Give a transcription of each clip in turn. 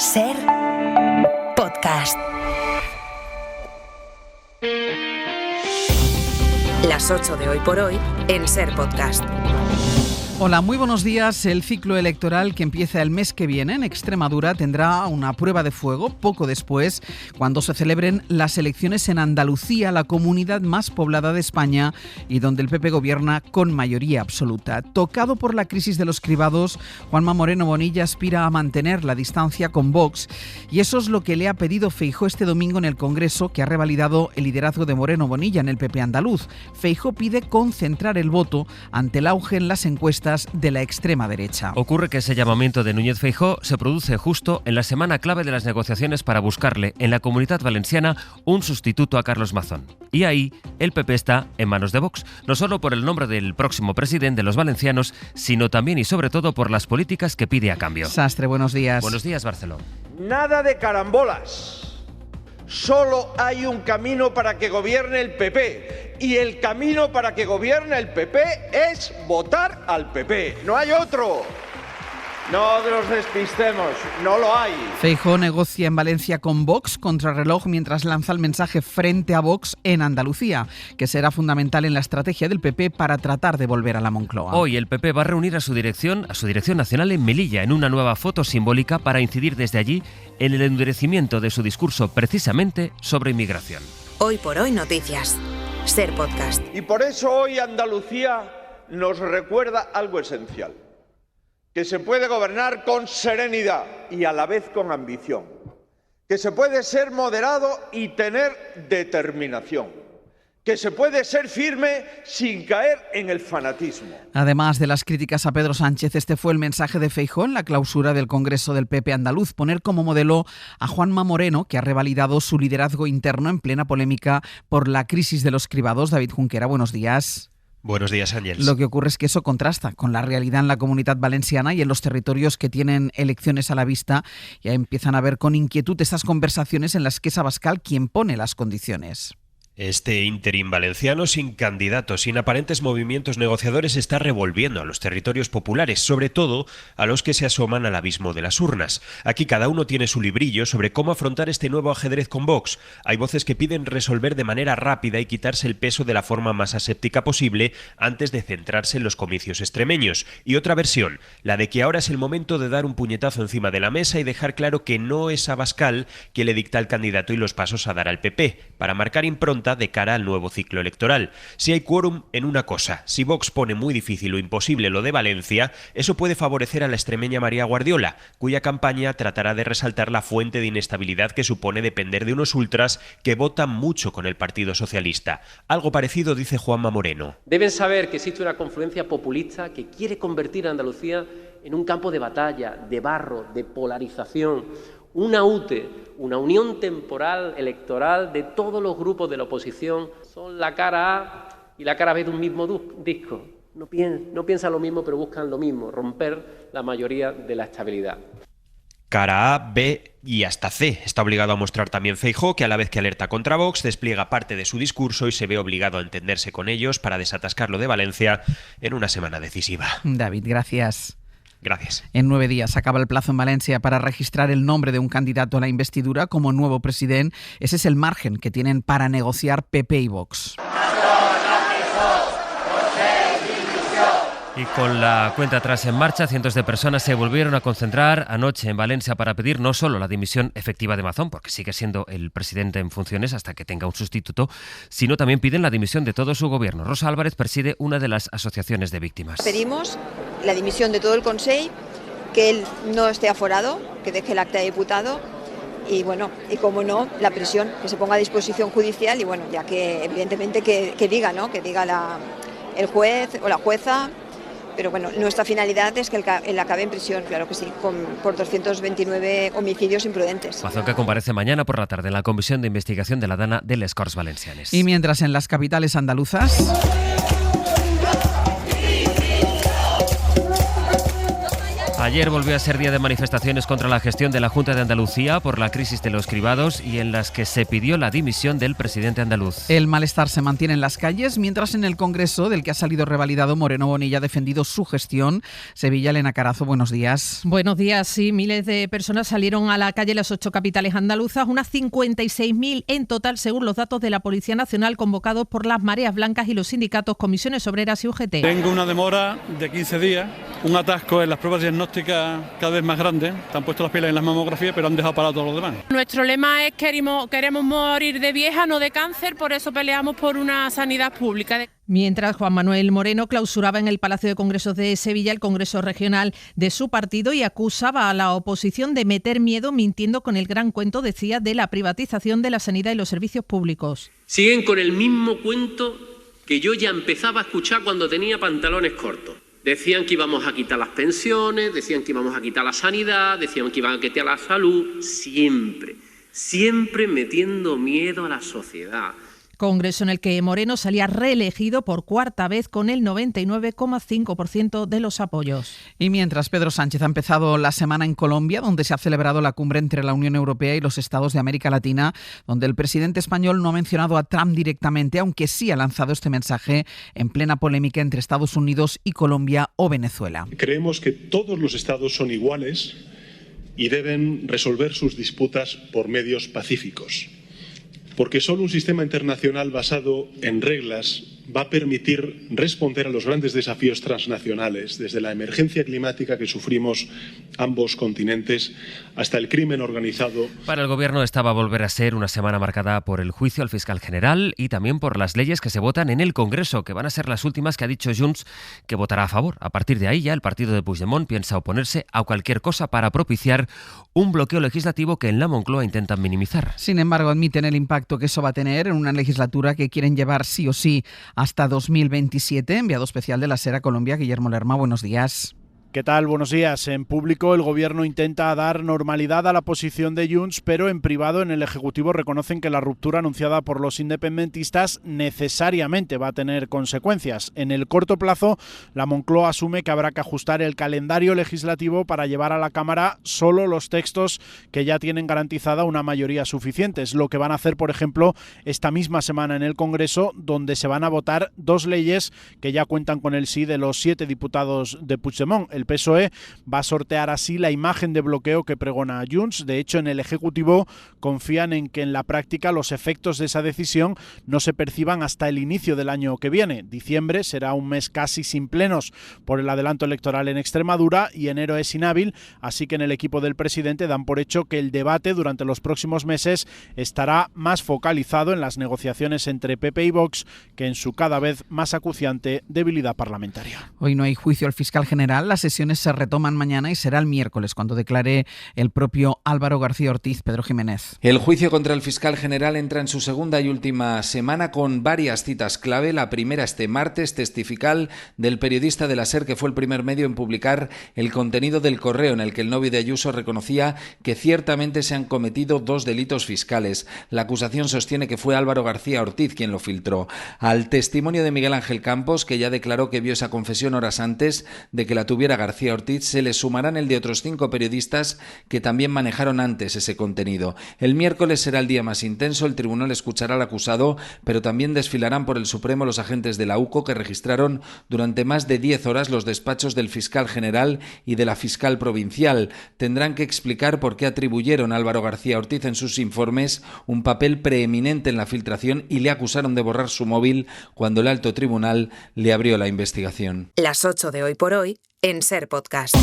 Ser Podcast. Las 8 de Hoy por Hoy en Ser Podcast. Hola, muy buenos días. El ciclo electoral que empieza el mes que viene en Extremadura tendrá una prueba de fuego poco después, cuando se celebren las elecciones en Andalucía, la comunidad más poblada de España y donde el PP gobierna con mayoría absoluta. Tocado por la crisis de los cribados, Juanma Moreno Bonilla aspira a mantener la distancia con Vox, y eso es lo que le ha pedido Feijóo este domingo en el Congreso, que ha revalidado el liderazgo de Moreno Bonilla en el PP andaluz. Feijóo pide concentrar el voto ante el auge en las encuestas de la extrema derecha. Ocurre que ese llamamiento de Núñez Feijóo se produce justo en la semana clave de las negociaciones para buscarle en la Comunidad Valenciana un sustituto a Carlos Mazón. Y ahí el PP está en manos de Vox, no solo por el nombre del próximo presidente de los valencianos, sino también y sobre todo por las políticas que pide a cambio. Sastre, buenos días. Buenos días, Barceló. Nada de carambolas. Solo hay un camino para que gobierne el PP. Y el camino para que gobierne el PP es votar al PP. No hay otro. No nos despistemos, no lo hay. Feijóo negocia en Valencia con Vox contrarreloj mientras lanza el mensaje frente a Vox en Andalucía, que será fundamental en la estrategia del PP para tratar de volver a la Moncloa. Hoy el PP va a reunir a su dirección nacional en Melilla, en una nueva foto simbólica para incidir desde allí en el endurecimiento de su discurso precisamente sobre inmigración. Hoy por Hoy Noticias. Ser Podcast. Y por eso hoy Andalucía nos recuerda algo esencial. Que se puede gobernar con serenidad y a la vez con ambición. Que se puede ser moderado y tener determinación. Que se puede ser firme sin caer en el fanatismo. Además de las críticas a Pedro Sánchez, este fue el mensaje de Feijóo en la clausura del Congreso del PP andaluz: poner como modelo a Juanma Moreno, que ha revalidado su liderazgo interno en plena polémica por la crisis de los cribados. David Junquera, buenos días. Buenos días, Ángels. Lo que ocurre es que eso contrasta con la realidad en la Comunidad Valenciana y en los territorios que tienen elecciones a la vista. Ya empiezan a ver con inquietud esas conversaciones en las que es Abascal quien pone las condiciones. Este ínterin valenciano, sin candidatos, sin aparentes movimientos negociadores, está revolviendo a los territorios populares, sobre todo a los que se asoman al abismo de las urnas. Aquí cada uno tiene su librillo sobre cómo afrontar este nuevo ajedrez con Vox. Hay voces que piden resolver de manera rápida y quitarse el peso de la forma más aséptica posible antes de centrarse en los comicios extremeños. Y otra versión, la de que ahora es el momento de dar un puñetazo encima de la mesa y dejar claro que no es Abascal quien le dicta el candidato y los pasos a dar al PP, para marcar impronta de cara al nuevo ciclo electoral. Si hay quórum en una cosa, si Vox pone muy difícil o imposible lo de Valencia, eso puede favorecer a la extremeña María Guardiola, cuya campaña tratará de resaltar la fuente de inestabilidad que supone depender de unos ultras que votan mucho con el Partido Socialista. Algo parecido dice Juanma Moreno. Deben saber que existe una confluencia populista que quiere convertir a Andalucía en un campo de batalla, de barro, de polarización. Una UTE, una unión temporal electoral de todos los grupos de la oposición, son la cara A y la cara B de un mismo disco. No piensan lo mismo, pero buscan lo mismo: romper la mayoría de la estabilidad. Cara A, B y hasta C. Está obligado a mostrar también Feijóo, que a la vez que alerta contra Vox, despliega parte de su discurso y se ve obligado a entenderse con ellos para desatascarlo de Valencia en una semana decisiva. David, gracias. Gracias. En 9 días acaba el plazo en Valencia para registrar el nombre de un candidato a la investidura como nuevo presidente. Ese es el margen que tienen para negociar PP y Vox. Y con la cuenta atrás en marcha, cientos de personas se volvieron a concentrar anoche en Valencia para pedir no solo la dimisión efectiva de Mazón, porque sigue siendo el presidente en funciones hasta que tenga un sustituto, sino también piden la dimisión de todo su gobierno. Rosa Álvarez preside una de las asociaciones de víctimas. Pedimos la dimisión de todo el Consell, que él no esté aforado, que deje el acta de diputado y, bueno, y como no, la prisión, que se ponga a disposición judicial y, bueno, ya que evidentemente que diga, ¿no?, que diga el juez o la jueza. Pero bueno, nuestra finalidad es que él acabe en prisión, claro que sí, por 229 homicidios imprudentes. Mazón, que comparece mañana por la tarde en la Comisión de Investigación de la DANA de les Corts Valencianes. Y mientras en las capitales andaluzas... Ayer volvió a ser día de manifestaciones contra la gestión de la Junta de Andalucía por la crisis de los cribados y en las que se pidió la dimisión del presidente andaluz. El malestar se mantiene en las calles, mientras en el Congreso, del que ha salido revalidado, Moreno Bonilla ha defendido su gestión. Sevilla, Elena Carazo, buenos días. Buenos días, sí. Miles de personas salieron a la calle en las 8 capitales andaluzas, unas 56.000 en total, según los datos de la Policía Nacional, convocados por las Mareas Blancas y los sindicatos Comisiones Obreras y UGT. Tengo una demora de 15 días, un atasco en las pruebas diagnósticas cada vez más grande, te han puesto las pilas en las mamografías, pero han dejado parado todos los demás. Nuestro lema es queremos morir de vieja, no de cáncer, por eso peleamos por una sanidad pública. Mientras Juan Manuel Moreno clausuraba en el Palacio de Congresos de Sevilla el Congreso Regional de su partido y acusaba a la oposición de meter miedo mintiendo con el gran cuento, decía, de la privatización de la sanidad y los servicios públicos. Siguen con el mismo cuento que yo ya empezaba a escuchar cuando tenía pantalones cortos. Decían que íbamos a quitar las pensiones, decían que íbamos a quitar la sanidad, decían que iban a quitar la salud, siempre metiendo miedo a la sociedad. Congreso en el que Moreno salía reelegido por cuarta vez con el 99,5% de los apoyos. Y mientras Pedro Sánchez ha empezado la semana en Colombia, donde se ha celebrado la cumbre entre la Unión Europea y los estados de América Latina, donde el presidente español no ha mencionado a Trump directamente, aunque sí ha lanzado este mensaje en plena polémica entre Estados Unidos y Colombia o Venezuela. Creemos que todos los estados son iguales y deben resolver sus disputas por medios pacíficos. Porque solo un sistema internacional basado en reglas va a permitir responder a los grandes desafíos transnacionales, desde la emergencia climática que sufrimos ambos continentes hasta el crimen organizado. Para el Gobierno esta va a volver a ser una semana marcada por el juicio al fiscal general y también por las leyes que se votan en el Congreso, que van a ser las últimas que ha dicho Junts que votará a favor. A partir de ahí ya el partido de Puigdemont piensa oponerse a cualquier cosa para propiciar un bloqueo legislativo que en la Moncloa intentan minimizar. Sin embargo, admiten el impacto que eso va a tener en una legislatura que quieren llevar sí o sí hasta 2027. Enviado especial de la SER a Colombia, Guillermo Lerma, buenos días. ¿Qué tal? Buenos días. En público el Gobierno intenta dar normalidad a la posición de Junts, pero en privado en el Ejecutivo reconocen que la ruptura anunciada por los independentistas necesariamente va a tener consecuencias. En el corto plazo, la Moncloa asume que habrá que ajustar el calendario legislativo para llevar a la Cámara solo los textos que ya tienen garantizada una mayoría suficiente. Es lo que van a hacer, por ejemplo, esta misma semana en el Congreso, donde se van a votar 2 leyes que ya cuentan con el sí de los 7 diputados de Puigdemont. El PSOE va a sortear así la imagen de bloqueo que pregona Junts. De hecho, en el Ejecutivo confían en que en la práctica los efectos de esa decisión no se perciban hasta el inicio del año que viene. Diciembre será un mes casi sin plenos por el adelanto electoral en Extremadura y enero es inhábil, así que en el equipo del presidente dan por hecho que el debate durante los próximos meses estará más focalizado en las negociaciones entre PP y Vox que en su cada vez más acuciante debilidad parlamentaria. Hoy no hay juicio al fiscal general. Las sesiones se retoman mañana y será el miércoles cuando declare el propio Álvaro García Ortiz. Pedro Jiménez. El juicio contra el fiscal general entra en su segunda y última semana con varias citas clave. La primera este martes, testifical del periodista de la SER, que fue el primer medio en publicar el contenido del correo en el que el novio de Ayuso reconocía que ciertamente se han cometido 2 delitos fiscales. La acusación sostiene que fue Álvaro García Ortiz quien lo filtró. Al testimonio de Miguel Ángel Campos, que ya declaró que vio esa confesión horas antes de que la tuviera García Ortiz, se le sumarán el de otros 5 periodistas que también manejaron antes ese contenido. El miércoles será el día más intenso. El tribunal escuchará al acusado, pero también desfilarán por el Supremo los agentes de la UCO que registraron durante más de 10 horas los despachos del fiscal general y de la fiscal provincial. Tendrán que explicar por qué atribuyeron a Álvaro García Ortiz en sus informes un papel preeminente en la filtración y le acusaron de borrar su móvil cuando el alto tribunal le abrió la investigación. Las 8 de Hoy por Hoy en SER Podcast.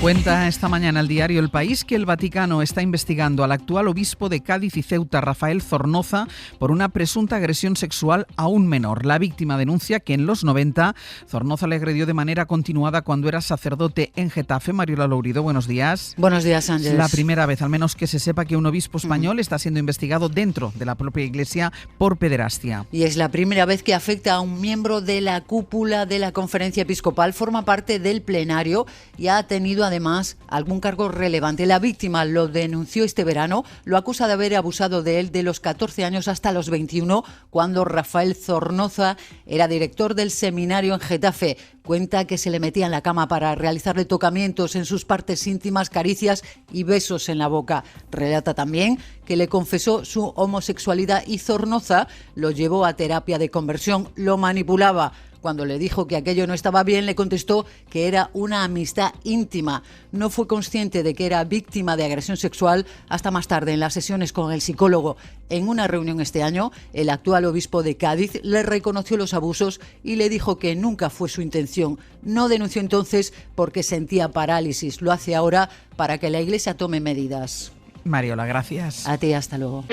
Cuenta esta mañana el diario El País que el Vaticano está investigando al actual obispo de Cádiz y Ceuta, Rafael Zornoza, por una presunta agresión sexual a un menor. La víctima denuncia que en los 90 Zornoza le agredió de manera continuada cuando era sacerdote en Getafe. Mariola Lourido, buenos días. Buenos días, Ángeles. La primera vez, al menos que se sepa, que un obispo español está siendo investigado dentro de la propia Iglesia por pederastia. Y es la primera vez que afecta a un miembro de la cúpula de la Conferencia Episcopal. Forma parte del plenario y ha tenido además algún cargo relevante. La víctima lo denunció este verano, lo acusa de haber abusado de él de los 14 años hasta los 21, cuando Rafael Zornoza era director del seminario en Getafe. Cuenta que se le metía en la cama para realizarle tocamientos en sus partes íntimas, caricias y besos en la boca. Relata también que le confesó su homosexualidad y Zornoza lo llevó a terapia de conversión, lo manipulaba. Cuando le dijo que aquello no estaba bien, le contestó que era una amistad íntima. No fue consciente de que era víctima de agresión sexual hasta más tarde, en las sesiones con el psicólogo. En una reunión este año, el actual obispo de Cádiz le reconoció los abusos y le dijo que nunca fue su intención. No denunció entonces porque sentía parálisis. Lo hace ahora para que la Iglesia tome medidas. Mariola, gracias. A ti, hasta luego.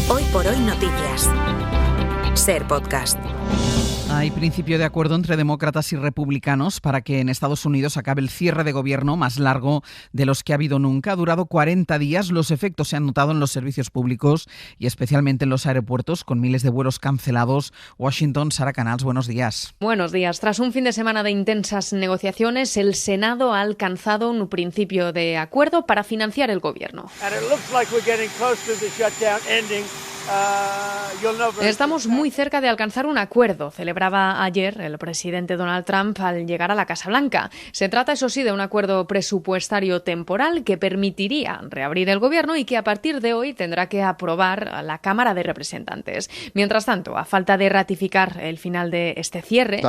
Hoy por hoy noticias. Ser Podcast. Hay principio de acuerdo entre demócratas y republicanos para que en Estados Unidos acabe el cierre de gobierno más largo de los que ha habido nunca. Ha durado 40 días. Los efectos se han notado en los servicios públicos y especialmente en los aeropuertos, con miles de vuelos cancelados. Washington, Sara Canals, buenos días. Buenos días. Tras un fin de semana de intensas negociaciones, el Senado ha alcanzado un principio de acuerdo para financiar el gobierno. Estamos muy cerca de alcanzar un acuerdo, celebraba ayer el presidente Donald Trump al llegar a la Casa Blanca. Se trata, eso sí, de un acuerdo presupuestario temporal que permitiría reabrir el gobierno y que a partir de hoy tendrá que aprobar la Cámara de Representantes. Mientras tanto, a falta de ratificar el final de este cierre,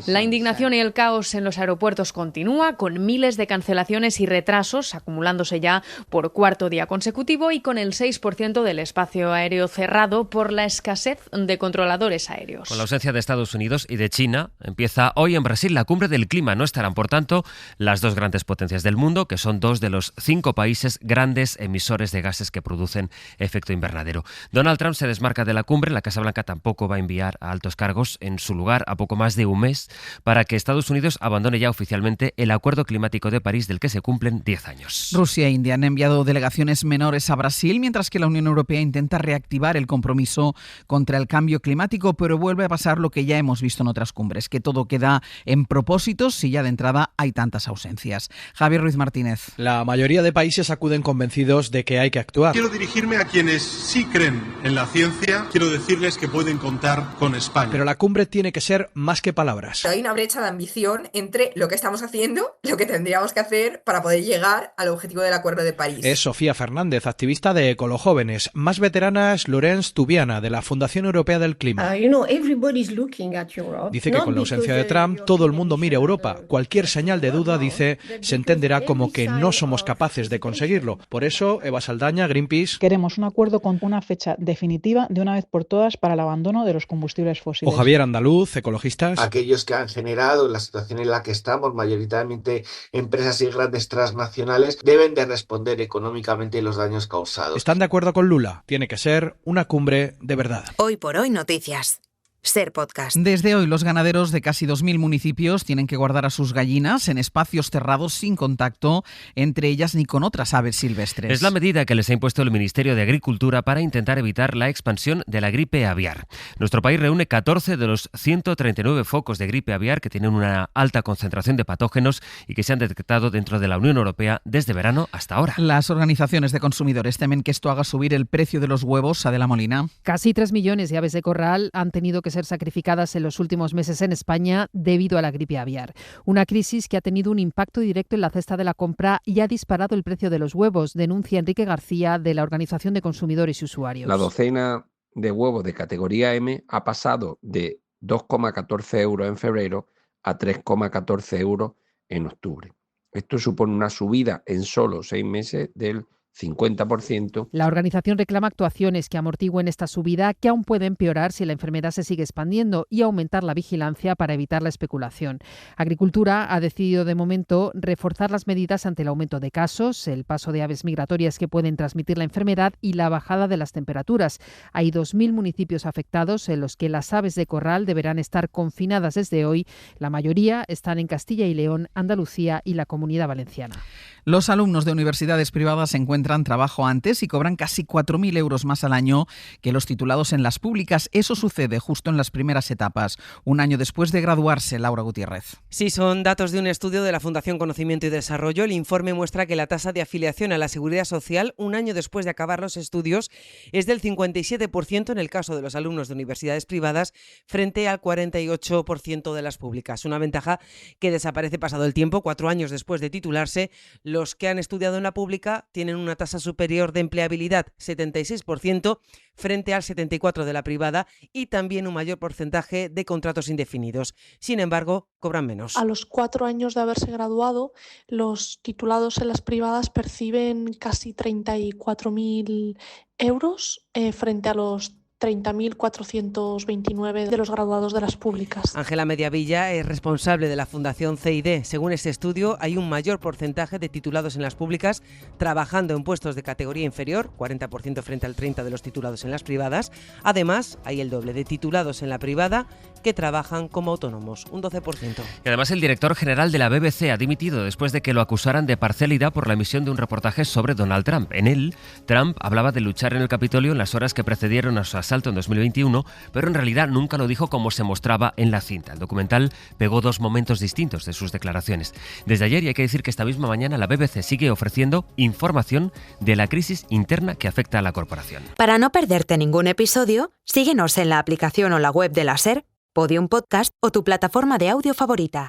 la indignación y el caos en los aeropuertos continúa, con miles de cancelaciones y retrasos acumulándose ya por cuarto día consecutivo y con el 6% del espacio aéreo cerrado por la escasez de controladores aéreos. Con la ausencia de Estados Unidos y de China, empieza hoy en Brasil la cumbre del clima. No estarán, por tanto, las dos grandes potencias del mundo, que son dos de los 5 países grandes emisores de gases que producen efecto invernadero. Donald Trump se desmarca de la cumbre. La Casa Blanca tampoco va a enviar a altos cargos en su lugar a poco más de un mes para que Estados Unidos abandone ya oficialmente el Acuerdo Climático de París, del que se cumplen 10 años. Rusia e India han enviado delegaciones menores a Brasil, mientras que la Unión Europea intenta reactivar el compromiso contra el cambio climático, pero vuelve a pasar lo que ya hemos visto en otras cumbres, que todo queda en propósitos si ya de entrada hay tantas ausencias. Javier Ruiz Martínez. La mayoría de países acuden convencidos de que hay que actuar. Quiero dirigirme a quienes sí creen en la ciencia. Quiero decirles que pueden contar con España. Pero la cumbre tiene que ser más que palabras. Hay una brecha de ambición entre lo que estamos haciendo, lo que tendríamos que hacer para poder llegar al objetivo del Acuerdo de París. Es Sofía Fernández, activista de Ecolojóvenes. Más veterana es Lorenz Tubiana, de la Fundación Europea del Clima. Dice que con la ausencia de Trump, todo el mundo mira a Europa. Cualquier señal de duda, dice, se entenderá como que no somos capaces de conseguirlo. Por eso, Eva Saldaña, Greenpeace. Queremos un acuerdo con una fecha definitiva de una vez por todas para el abandono de los combustibles fósiles. O Javier Andaluz, ecologistas. Aquellos que han generado la situación en la que estamos, mayoritariamente empresas y grandes transnacionales, deben de responder económicamente los daños causados. ¿Están de acuerdo con Lula? Tiene que ser una cumbre de verdad. Hoy por hoy noticias. Ser Podcast. Desde hoy, los ganaderos de casi 2.000 municipios tienen que guardar a sus gallinas en espacios cerrados sin contacto entre ellas ni con otras aves silvestres. Es la medida que les ha impuesto el Ministerio de Agricultura para intentar evitar la expansión de la gripe aviar. Nuestro país reúne 14 de los 139 focos de gripe aviar que tienen una alta concentración de patógenos y que se han detectado dentro de la Unión Europea desde verano hasta ahora. Las organizaciones de consumidores temen que esto haga subir el precio de los huevos. Adela Molina. Casi 3 millones de aves de corral han tenido que ser sacrificadas en los últimos meses en España debido a la gripe aviar. Una crisis que ha tenido un impacto directo en la cesta de la compra y ha disparado el precio de los huevos, denuncia Enrique García de la Organización de Consumidores y Usuarios. La docena de huevos de categoría M ha pasado de 2,14 euros en febrero a 3,14 euros en octubre. Esto supone una subida en solo 6 meses del 50%. La organización reclama actuaciones que amortigüen esta subida, que aún puede empeorar si la enfermedad se sigue expandiendo, y aumentar la vigilancia para evitar la especulación. Agricultura ha decidido de momento reforzar las medidas ante el aumento de casos, el paso de aves migratorias que pueden transmitir la enfermedad y la bajada de las temperaturas. Hay 2.000 municipios afectados en los que las aves de corral deberán estar confinadas desde hoy. La mayoría están en Castilla y León, Andalucía y la Comunidad Valenciana. Los alumnos de universidades privadas se encuentran encuentran trabajo antes y cobran casi 4.000 euros más al año que los titulados en las públicas. Eso sucede justo en las primeras etapas, un año después de graduarse. Laura Gutiérrez. Sí, son datos de un estudio de la Fundación Conocimiento y Desarrollo. El informe muestra que la tasa de afiliación a la Seguridad Social, un año después de acabar los estudios, es del 57% en el caso de los alumnos de universidades privadas, frente al 48% de las públicas. Una ventaja que desaparece pasado el tiempo. 4 años después de titularse, los que han estudiado en la pública tienen una tasa superior de empleabilidad, 76%, frente al 74% de la privada, y también un mayor porcentaje de contratos indefinidos. Sin embargo, cobran menos. A los 4 años de haberse graduado, los titulados en las privadas perciben casi 34.000 euros frente a los 30.429 de los graduados de las públicas. Ángela Mediavilla es responsable de la Fundación CID. Según este estudio, hay un mayor porcentaje de titulados en las públicas trabajando en puestos de categoría inferior, 40% frente al 30% de los titulados en las privadas. Además, hay el doble de titulados en la privada que trabajan como autónomos, un 12%. Y además el director general de la BBC ha dimitido después de que lo acusaran de parcialidad por la emisión de un reportaje sobre Donald Trump. En él, Trump hablaba de luchar en el Capitolio en las horas que precedieron a su asalto en 2021, pero en realidad nunca lo dijo como se mostraba en la cinta. El documental pegó 2 momentos distintos de sus declaraciones. Desde ayer, y hay que decir que esta misma mañana, la BBC sigue ofreciendo información de la crisis interna que afecta a la corporación. Para no perderte ningún episodio, síguenos en la aplicación o la web de la SER, Podium Podcast o tu plataforma de audio favorita.